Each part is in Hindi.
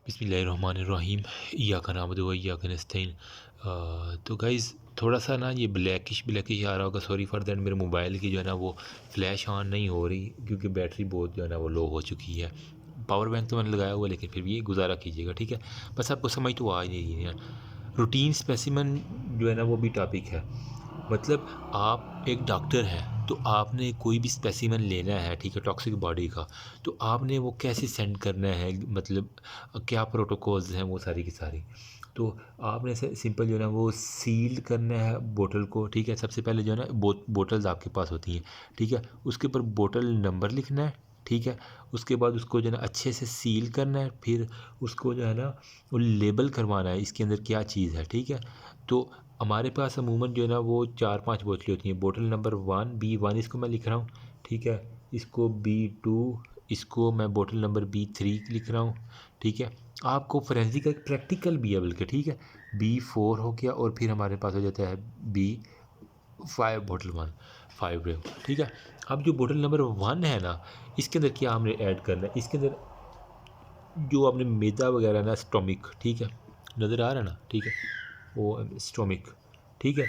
बिस्मिल्लाहिर्रहमानिर्रहीम इय्याका नअबुदु व इय्याका नस्तईन। तो गाइज़ थोड़ा सा ना ये ब्लैकिश ब्लैकिश आ रहा होगा, सॉरी फॉर दैट। मेरे मोबाइल की जो है ना वो फ्लैश ऑन नहीं हो रही क्योंकि बैटरी बहुत जो है ना वो लो हो चुकी है। पावर बैंक तो मैंने लगाया हुआ है, लेकिन फिर भी गुजारा कीजिएगा, ठीक है। बस आपको समझ तो आ ही नहीं रही है। रूटीन स्पेसिमन जो है ना वो भी टॉपिक है। मतलब आप एक डॉक्टर हैं, तो आपने कोई भी स्पेसिमेन लेना है, ठीक है, टॉक्सिक बॉडी का, तो आपने वो कैसे सेंड करना है, मतलब क्या प्रोटोकॉल्स हैं वो सारी की सारी। तो आपने सिंपल जो है ना वो सील करना है बोतल को, ठीक है। सबसे पहले जो है ना बोतल्स आपके पास होती हैं, ठीक है। उसके ऊपर बोतल नंबर लिखना है, ठीक है। उसके बाद उसको जो है ना अच्छे से सील करना है, फिर उसको जो है ना वो लेबल करवाना है इसके अंदर क्या चीज़ है, ठीक है। तो हमारे पास अमूमन जो है ना वो 4-5 बोतलें होती हैं। बोतल नंबर 1 B1 इसको मैं लिख रहा हूँ, ठीक है। इसको B2, इसको मैं बोतल नंबर B3 लिख रहा हूँ, ठीक है। आपको फोरेंसिक का एक प्रैक्टिकल भी है बल्कि, ठीक है। B4 हो गया और फिर हमारे पास हो जाता है B5, बोतल 1 5 रे, ठीक है। अब जो बोतल नंबर 1 है ना, इसके अंदर क्या हमने ऐड करना है, इसके अंदर जो आपने मैदा वगैरह ना, स्टोमिक, ठीक है, नज़र आ रहा है ना, ठीक है, वो स्टोमिक, ठीक है,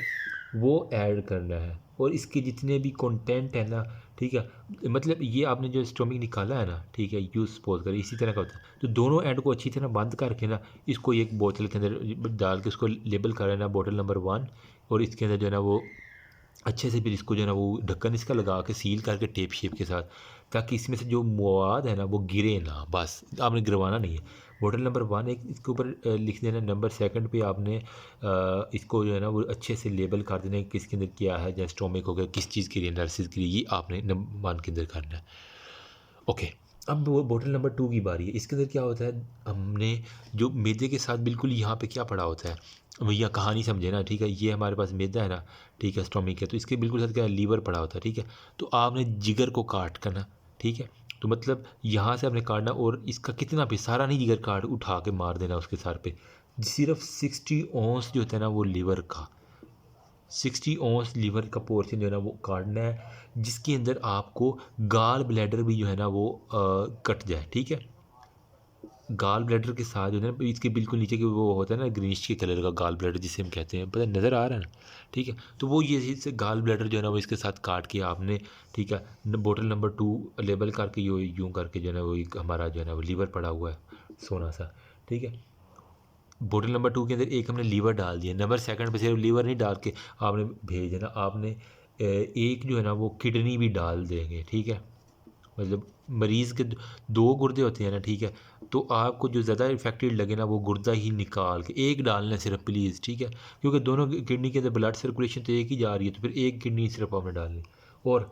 वो ऐड करना है। और इसके जितने भी कंटेंट है ना, ठीक है, मतलब ये आपने जो स्टोमिक निकाला है ना, ठीक है, यूज सपोज करें इसी तरह का होता है, तो दोनों एंड को अच्छी तरह बंद करके ना इसको एक बोतल के अंदर डाल के उसको लेबल कर लेना बोतल नंबर 1। और इसके अंदर जो है ना वो अच्छे से फिर इसको जो है ना वो ढक्कन इसका लगा के सील करके टेप शेप के साथ, ताकि इसमें से जो मवाद है ना वो गिरे ना, बस आपने गिरवाना नहीं है। बोतल नंबर 1 एक इसके ऊपर लिख देना। नंबर 2 पे आपने इसको जो है ना वो अच्छे से लेबल कर देना है कि किसके अंदर क्या है, जैसे स्टोमिक हो गया, किस चीज़ के लिए, एनालिसिस के लिए, ये आपने नंबर 1 के अंदर करना है। ओके, अब वो बोतल नंबर 2 की बारी है। इसके अंदर क्या होता है, हमने जो मैदे के साथ बिल्कुल यहाँ पे क्या पड़ा होता है, भैया कहानी समझे ना, ठीक है। ये हमारे पास मैदा है ना, ठीक है, स्टोमिक है, तो इसके बिल्कुल साथ क्या है, लीवर पड़ा होता है, ठीक है। तो आपने जिगर को काट करना, ठीक है। तो मतलब यहाँ से आपने काटना और इसका कितना भी सारा नहीं, जिगर काट उठा के मार देना उसके सर पे। सिर्फ 60 औंस जो होता है ना वो लीवर का, 60 औंस लीवर का पोर्शन जो है ना वो काटना है, जिसके अंदर आपको गाल ब्लैडर भी जो है ना वो कट जाए, ठीक है। गाल ब्लैडर के साथ जो है ना इसके बिल्कुल नीचे के वो होता है ना ग्रीनिश के कलर का गाल ब्लैडर जिसे हम कहते हैं, पता नज़र आ रहा है ना, ठीक है। तो वो ये इससे गाल ब्लैडर जो है ना वो इसके साथ काट के आपने, ठीक है, बोतल नंबर 2 लेबल करके यूँ करके जो है ना वो एक हमारा जो है ना वो लीवर पड़ा हुआ है सोना सा, ठीक है। बोतल नंबर 2 के अंदर एक हमने लीवर डाल दिया, नंबर 2 पे सिर्फ लीवर नहीं डाल के आपने भेज देना, आपने एक जो है ना वो किडनी भी डाल देंगे, ठीक है। मतलब मरीज़ के दो गुर्दे होते हैं ना, ठीक है। तो आपको जो ज़्यादा इफेक्टिव लगे ना वो गुर्दा ही निकाल के एक डालना है सिर्फ, प्लीज़, ठीक है। क्योंकि दोनों किडनी के अंदर ब्लड सर्कुलेशन तो एक ही जा रही है, तो फिर एक किडनी सिर्फ आपने डालनी। और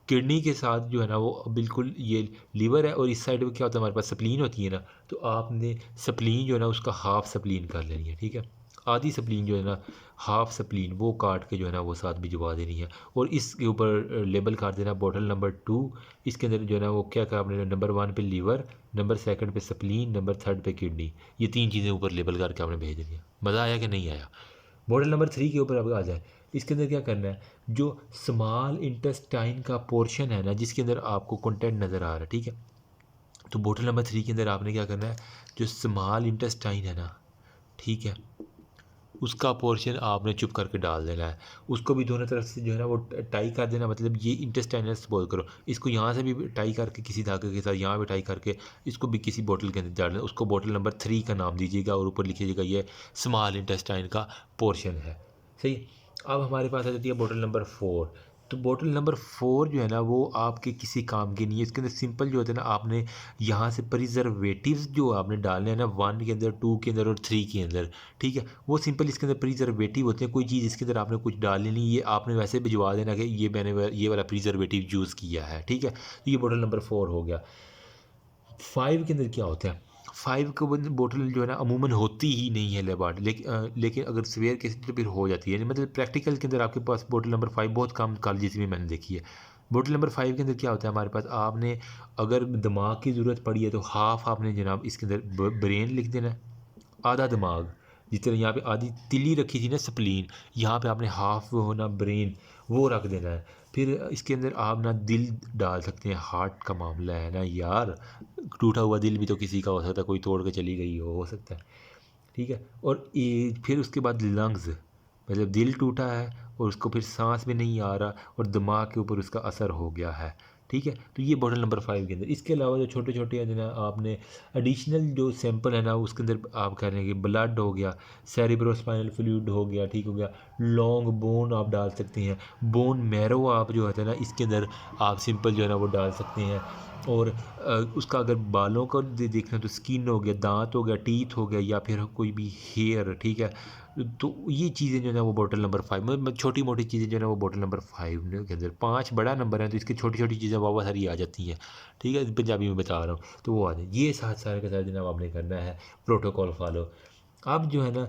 किडनी के साथ जो है ना वो बिल्कुल ये लीवर है, और इस साइड पे क्या होता है, हमारे पास स्प्लीन होती है ना, तो आपने स्प्लीन जो है ना उसका हाफ स्प्लीन कर लेनी है, ठीक है। आधी स्प्लीन जो है ना, हाफ स्प्लीन वो काट के जो है ना वो साथ भिजवा देनी है। और इसके ऊपर लेबल कर देना बोतल नंबर 2। इसके अंदर जो है ना वो क्या कहा आपने, नंबर 1 पे लीवर, नंबर 2 पे स्प्लीन, नंबर 3 पे किडनी, ये 3 चीज़ें ऊपर लेबल करके आपने भेज देनी है। मज़ा आया कि नहीं आया। मॉडल नंबर 3 के ऊपर अब आ जाए। इसके अंदर क्या करना है, जो स्मॉल इंटेस्टाइन का पोर्शन है ना जिसके अंदर आपको कंटेंट नज़र आ रहा है, ठीक है। तो बोतल नंबर 3 के अंदर आपने क्या करना है, जो स्मॉल इंटेस्टाइन है ना, ठीक है, उसका पोर्शन आपने चुप करके डाल देना है। उसको भी दोनों तरफ से जो है ना वो टाई कर देना, मतलब ये इंटेस्टाइनल बोल करो, इसको यहाँ से भी टाई करके किसी धागे के साथ यहाँ भी टाई करके इसको भी किसी बोतल के अंदर डाल देना। उसको बोतल नंबर 3 का नाम दीजिएगा और ऊपर लिखिएगा ये स्मॉल इंटेस्टाइन का पोर्शन है, सही। अब हमारे पास आ जाती है बोतल नंबर 4। तो बोतल नंबर 4 जो है ना वो आपके किसी काम की नहीं है। इसके अंदर सिंपल जो होता है ना, आपने यहाँ से प्रिजर्वेटिव्स जो आपने डालने हैं ना 1 के अंदर, 2 के अंदर और 3 के अंदर, ठीक है, वो सिंपल इसके अंदर प्रिजर्वेटिव होते हैं। कोई चीज़ इसके अंदर आपने कुछ डालनी नहीं, ये आपने वैसे भिजवा देना कि ये मैंने ये वाला प्रिजर्वेटिव यूज़ किया है, ठीक है। तो ये बोतल नंबर 4 हो गया। 5 के अंदर क्या होता है, 5 को बोतल जो है ना अमूमन होती ही नहीं है लेबार्ड, लेकिन अगर सवेयर केस तो फिर हो जाती है। मतलब प्रैक्टिकल के अंदर आपके पास बोतल नंबर 5 बहुत कम कॉलेज में मैंने देखी है। बोतल नंबर 5 के अंदर क्या होता है हमारे पास, आपने अगर दिमाग की ज़रूरत पड़ी है तो हाफ आपने जनाब इसके अंदर ब्रेन लिख देना है, आधा दिमाग, जिस तरह यहाँ पे आधी तिली रखी थी ना स्प्लीन, यहाँ पे आपने हाफ होना ब्रेन वो रख देना है। फिर इसके अंदर आप ना दिल डाल सकते हैं, हार्ट का मामला है ना यार, टूटा हुआ दिल भी तो किसी का हो सकता है, कोई तोड़ के चली गई हो सकता है, ठीक है। और फिर उसके बाद लंग्स, मतलब दिल टूटा है और उसको फिर सांस भी नहीं आ रहा और दिमाग के ऊपर उसका असर हो गया है, ठीक है। तो ये बॉटल नंबर 5 के अंदर। इसके अलावा जो छोटे छोटे हैं ना, आपने एडिशनल जो सैंपल है ना उसके अंदर आप कह रहे हैं कि ब्लड हो गया, सेरिब्रोस्पाइनल फ्लूइड हो गया, ठीक हो गया, लॉन्ग बोन आप डाल सकते हैं, बोन मैरो आप जो होता है ना इसके अंदर आप सिंपल जो है ना वो डाल सकते हैं। और उसका अगर बालों का देखना तो स्किन हो गया, दांत हो गया, टीथ हो गया, या फिर कोई भी हेयर, ठीक है। तो ये चीज़ें जो है ना वो बॉटल नंबर 5 में छोटी मोटी चीज़ें जो है ना वो बॉटल नंबर 5 के अंदर। 5 बड़ा नंबर है तो इसकी छोटी छोटी चीज़ें वावा सारी आ जाती हैं, ठीक है, पंजाबी में बता रहा हूँ तो वो आ जाए। ये सारे के सारे जनाब आपने करना है, प्रोटोकॉल फॉलो। अब जो है ना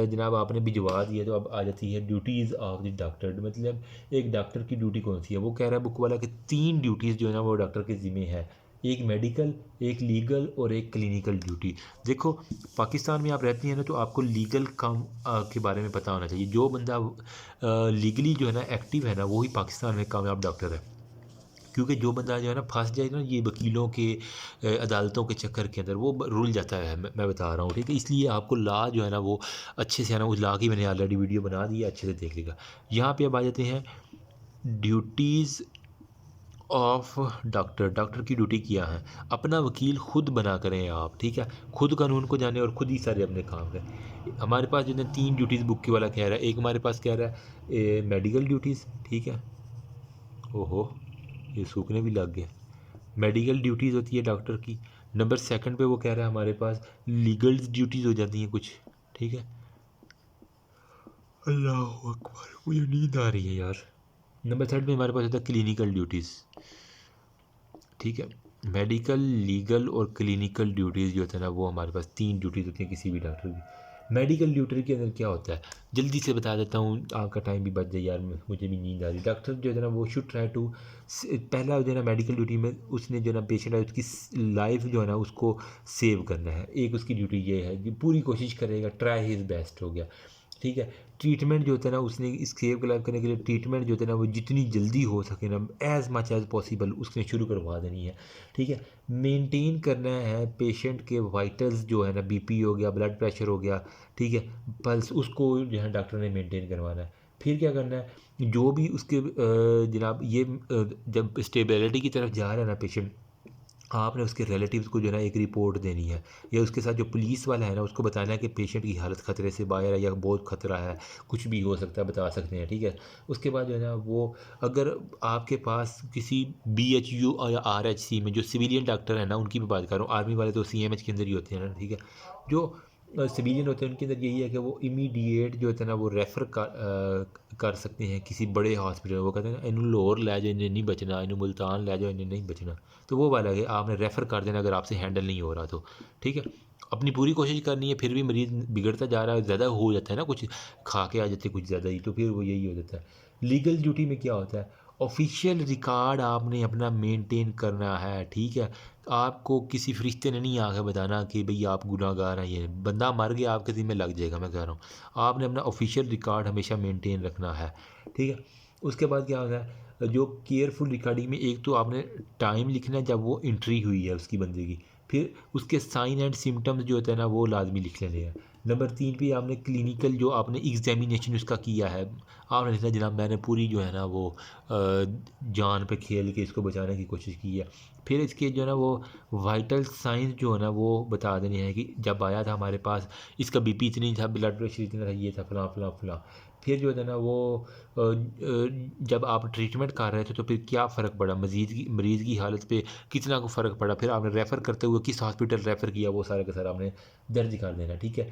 जनाब आपने भिजवा दिया तो अब आ जाती है ड्यूटीज़ ऑफ द डॉक्टर। मतलब एक डॉक्टर की ड्यूटी कौन सी है, वो कह रहा है बुक वाला कि 3 ड्यूटीज़ जो है ना वो डॉक्टर के ज़िम्मे है, एक मेडिकल, एक लीगल और एक क्लिनिकल ड्यूटी। देखो पाकिस्तान में आप रहती हैं ना तो आपको लीगल काम के बारे में पता होना चाहिए। जो बंदा लीगली जो है ना एक्टिव है ना वही पाकिस्तान में कामयाब डॉक्टर है। क्योंकि जो बंदा जो है ना फंस जाए ना ये वकीलों के अदालतों के चक्कर के अंदर, वो रुल जाता है। मैं बता रहा हूँ, ठीक है। इसलिए आपको लॉ जो है ना वो अच्छे से है ना, उस लॉ की मैंने ऑलरेडी वीडियो बना दी है, अच्छे से देख लेगा। यहाँ पे अब आ जाते हैं ड्यूटीज़ ऑफ डॉक्टर। डॉक्टर की ड्यूटी क्या है, अपना वकील खुद बना करें आप, ठीक है, खुद कानून को जाने और खुद ही सारे अपने काम करें। हमारे पास जो है 3 ड्यूटीज़ बुक के वाला कह रहा है। एक हमारे पास कह रहा है मेडिकल ड्यूटीज़, ठीक है, ओहो ये सूखने भी लग गए। मेडिकल ड्यूटीज़ होती है डॉक्टर की। नंबर 2 पे वो कह रहा है हमारे पास लीगल ड्यूटीज़ हो जाती हैं कुछ, ठीक है। अल्लाह अकबर, मुझे नींद आ रही है यार। नंबर 3 पे हमारे पास होता है क्लिनिकल ड्यूटीज़, ठीक है। मेडिकल, लीगल और क्लिनिकल ड्यूटीज़ जो होता है ना वो हमारे पास 3 ड्यूटीज़ होती हैं किसी भी डॉक्टर की। मेडिकल ड्यूटी के अंदर क्या होता है जल्दी से बता देता हूँ, आपका टाइम भी बच जाए यार, मुझे भी नींद आ रही। डॉक्टर जो है ना वो शुड ट्राई टू, पहला जो है ना मेडिकल ड्यूटी में उसने जो है ना पेशेंट है उसकी लाइफ जो है ना उसको सेव करना है। एक उसकी ड्यूटी ये है कि पूरी कोशिश करेगा, ट्राई हिज बेस्ट हो गया, ठीक है। ट्रीटमेंट जो होता है ना उसने इस सेव को लाइव करने के लिए ट्रीटमेंट जो होता है ना वो जितनी जल्दी हो सके ना एज़ मच एज़ पॉसिबल उसने शुरू करवा देनी है, ठीक है। मेंटेन करना है पेशेंट के वाइटल्स जो है ना, बीपी हो गया, ब्लड प्रेशर हो गया, ठीक है, पल्स, उसको जो है डॉक्टर ने मेंटेन करवाना है। फिर क्या करना है, जो भी उसके जनाब ये जब स्टेबिलिटी की तरफ जा रहा है ना पेशेंट, आपने उसके रिलेटिव्स को जो है ना एक रिपोर्ट देनी है, या उसके साथ जो पुलिस वाला है ना उसको बताना है कि पेशेंट की हालत ख़तरे से बाहर है या बहुत ख़तरा है, कुछ भी हो सकता है, बता सकते हैं, ठीक है। उसके बाद जो है ना वो, अगर आपके पास किसी BHU या RHC में जो सिविलियन डॉक्टर है ना उनकी भी बात कर रहा हूँ, आर्मी वाले तो CMH के अंदर ही होते हैं ना, ठीक है। जो सिविलियन होते हैं उनके अंदर यही है कि वो इमीडिएट जो होता है ना वो रेफ़र कर सकते हैं किसी बड़े हॉस्पिटल। वो कहते हैं ना इन्हू लाहौर लै जाओ इन्हें नहीं बचना, इन्हू मुल्तान लै जाओ इन्हें नहीं बचना, तो वो वाला है आपने रेफ़र कर देना अगर आपसे हैंडल नहीं हो रहा तो, ठीक है। अपनी पूरी कोशिश करनी है, फिर भी मरीज़ बिगड़ता जा रहा है, ज़्यादा हो जाता है ना, कुछ खा के आ जाते हैं कुछ ज़्यादा ही, तो फिर वो यही हो जाता है। लीगल ड्यूटी में क्या होता है, ऑफिशियल रिकॉर्ड आपने अपना मेंटेन करना है, ठीक है। आपको किसी फरिश्ते ने नहीं आके बताना कि भई आप गुनाहगार हैं, ये बंदा मर गया आपके ज़िम्मे लग जाएगा, मैं कह रहा हूँ। आपने अपना ऑफिशियल रिकॉर्ड हमेशा मेंटेन रखना है, ठीक है। उसके बाद क्या होता है, जो केयरफुल रिकॉर्डिंग में एक तो आपने टाइम लिखना है जब वो एंट्री हुई है उसकी बंदे की, फिर उसके साइन एंड सिम्टम्स जो होता है ना वो लाजमी लिख लेने हैं। नंबर 3 पे आपने क्लिनिकल जो आपने एग्जामिनेशन उसका किया है, आपने लिखना जनाब मैंने पूरी जो है ना वो जान पे खेल के इसको बचाने की कोशिश की है। फिर इसके जो है ना वो वाइटल साइंस जो है ना वो बता देने हैं कि जब आया था हमारे पास इसका बीपी इतनी था, ब्लड प्रेशर इतना था, ये था, फलां फलां फलां। फिर जो है ना वो जब आप ट्रीटमेंट कर रहे थे तो फिर क्या फ़र्क पड़ा, मरीज़ की हालत पे कितना को फ़र्क पड़ा, फिर आपने रेफ़र करते हुए किस हॉस्पिटल रेफ़र किया, वो सारा का सारा आपने दर्ज कर देना, ठीक है।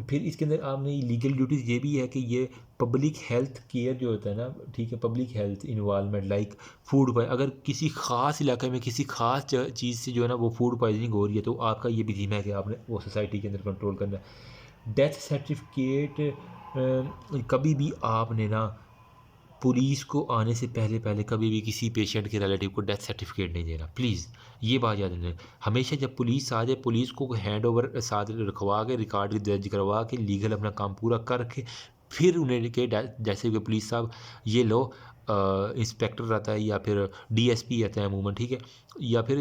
फिर इसके अंदर आपने लीगल ड्यूटीज़ ये भी है कि ये पब्लिक हेल्थ केयर जो होता है ना, ठीक है, public health involvement like food पर, अगर किसी ख़ास इलाके में किसी ख़ास चीज़ से जो है ना वो फूड पॉइजनिंग हो रही है तो आपका ये भी ज़िम्मा है कि आपने वो सोसाइटी के अंदर कंट्रोल करना है। डेथ सर्टिफिकेट कभी भी आपने ना पुलिस को आने से पहले पहले कभी भी किसी पेशेंट के रिलेटिव को डेथ सर्टिफिकेट नहीं देना, प्लीज़ ये बात याद रखना। हमेशा जब पुलिस आ जाए, पुलिस को हैंड ओवर साथ रखवा के, रिकॉर्ड दर्ज करवा के, लीगल अपना काम पूरा करके फिर उन्हें के जैसे कि पुलिस साहब ये लो, इंस्पेक्टर रहता है या फिर डीएसपी आता है अमूमन, ठीक है, या फिर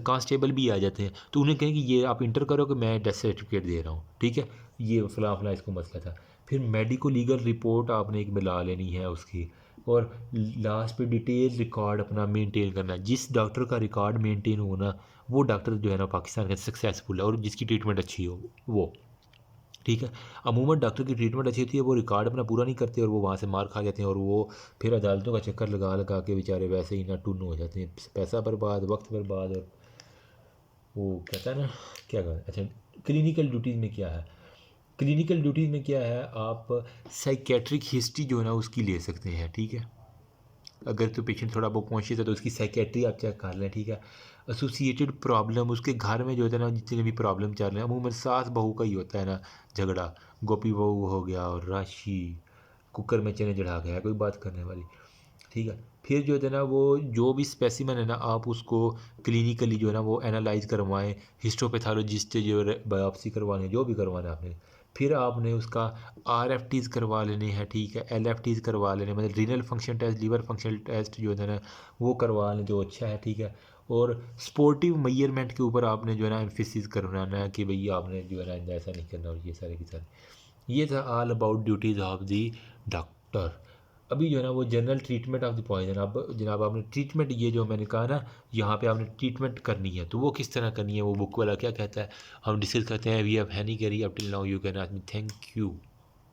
कांस्टेबल भी आ जाते हैं, तो उन्हें कहें कि ये आप इंटर करो कि मैं डेथ सर्टिफिकेट दे रहा हूँ, ठीक है, ये फ़लाँ फ़लाँ इसको मसला था। फिर मेडिको लीगल रिपोर्ट आपने एक मिला लेनी है उसकी, और लास्ट पे डिटेल रिकॉर्ड अपना मेंटेन करना। जिस डॉक्टर का रिकॉर्ड मेंटेन होना, वो डॉक्टर जो है ना पाकिस्तान का सक्सेसफुल है और जिसकी ट्रीटमेंट अच्छी हो वो, ठीक है। अमूमन डॉक्टर की ट्रीटमेंट अच्छी होती है, वो रिकॉर्ड अपना पूरा नहीं करते और वो वहाँ से मार खा जाते हैं और वो फिर अदालतों का चक्कर लगा लगा के बेचारे वैसे ही ना टुन हो जाते हैं, पैसा बर्बाद, वक्त बर्बाद। और वो कहता है ना क्या कहता, अच्छा क्लिनिकल ड्यूटीज़ में क्या है, क्लिनिकल ड्यूटीज़ में क्या है, आप साइकेट्रिक हिस्ट्री जो है ना उसकी ले सकते हैं, ठीक है। अगर तो पेशेंट थोड़ा बहुत कॉन्शियस है तो उसकी साइकेट्री आप चेक कर लें, ठीक है। एसोसिएटेड प्रॉब्लम, उसके घर में जो है ना जितने भी प्रॉब्लम चल रहे हैं, अमूमन सास बहू का ही होता है ना झगड़ा, गोपी बहू हो गया और राशि कुकर में चने चढ़ा गया, कोई बात करने वाली, ठीक है। फिर जो है ना वो जो भी स्पेसिमन है ना, आप उसको क्लिनिकली जो है ना वो एनालाइज करवाएं, हिस्टोपैथोलॉजिस्ट से जो बायोप्सी करवाने, जो भी करवाना है आपने। फिर आपने उसका आरएफटीज़ करवा लेने हैं, ठीक है, एलएफटीज़ करवा लेने, मतलब renal function test, liver function test जो है ना वो करवा लें जो अच्छा है, ठीक है। और स्पोर्टिव मेजरमेंट के ऊपर आपने जो है ना एम्फेसिस करवाना है कि भई आपने जो है ना ऐसा नहीं करना, और ये सारे के सारे। ये था all about duties of the doctor. अभी जो है ना वो general treatment of the poison, अब जनाब आपने ट्रीटमेंट, ये जो मैंने कहा ना यहाँ पे आपने ट्रीटमेंट करनी है, तो वो किस तरह करनी है, वो बुक वाला क्या कहता है हम डिस्कस करते हैं। वी हैव हैनी करी up till now, you can ask me. Thank you.